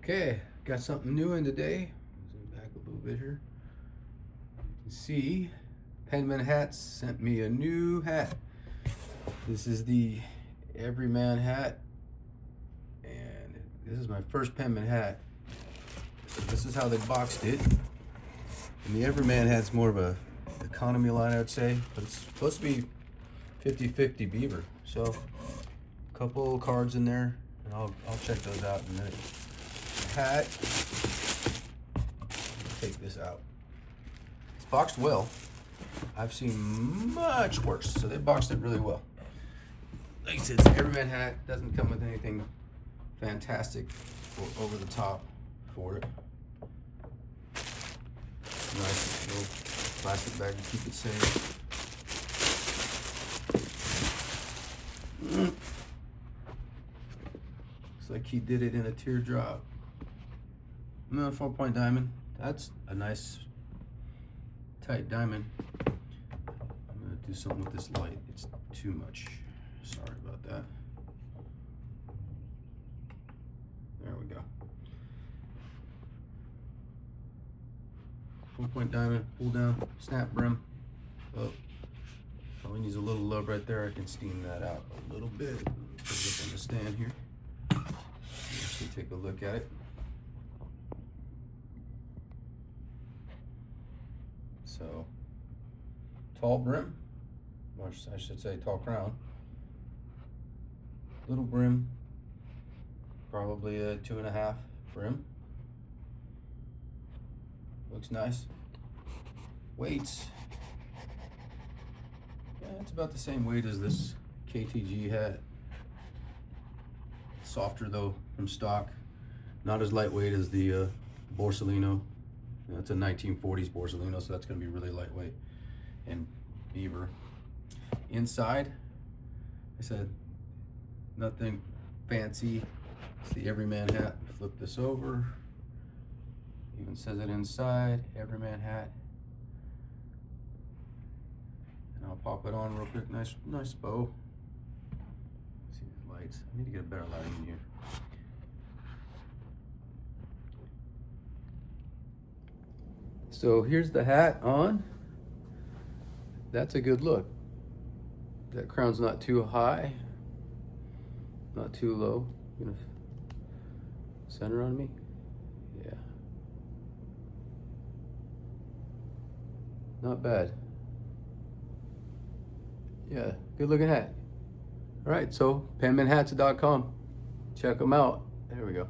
Okay, got something new in today. Zoom back a little bit here. You can see Penman Hats sent me a new hat. This is the Everyman hat, and this is my first Penman hat. So this is how they boxed it. And the Everyman hat's more of a economy line, I would say, but it's supposed to be 50-50 beaver. So a couple cards in there, and I'll check those out in a minute. Hat. Take this out. It's boxed well. I've seen much worse, so they boxed it really well. Like I said, it's an Everyman hat. Doesn't come with anything fantastic or over the top for it. Nice little plastic bag to keep it safe. Looks like he did it in a teardrop. No, 4-point diamond. That's a nice tight diamond. I'm gonna do something with this light. It's too much. Sorry about that. There we go. 4-point diamond, pull down, snap brim. Oh, probably needs a little love right there. I can steam that out a little bit. Put this on the stand here. Actually take a look at it. So, tall brim, or I should say tall crown. Little brim, probably a 2.5 brim. Looks nice. Weights, yeah, it's about the same weight as this KTG hat. Softer though from stock, not as lightweight as the Borsalino. That's a 1940s Borsalino, so that's going to be really lightweight. And beaver. Inside, I said nothing fancy. It's the Everyman hat. Flip this over. Even says it inside, Everyman hat. And I'll pop it on real quick. Nice bow. Let's see the lights. I need to get a better lighting in here. So here's the hat on. That's a good look. That crown's not too high, not too low. You gonna center on me? Yeah. Not bad. Yeah, good looking hat. All right, so penmanhats.com. Check them out. There we go.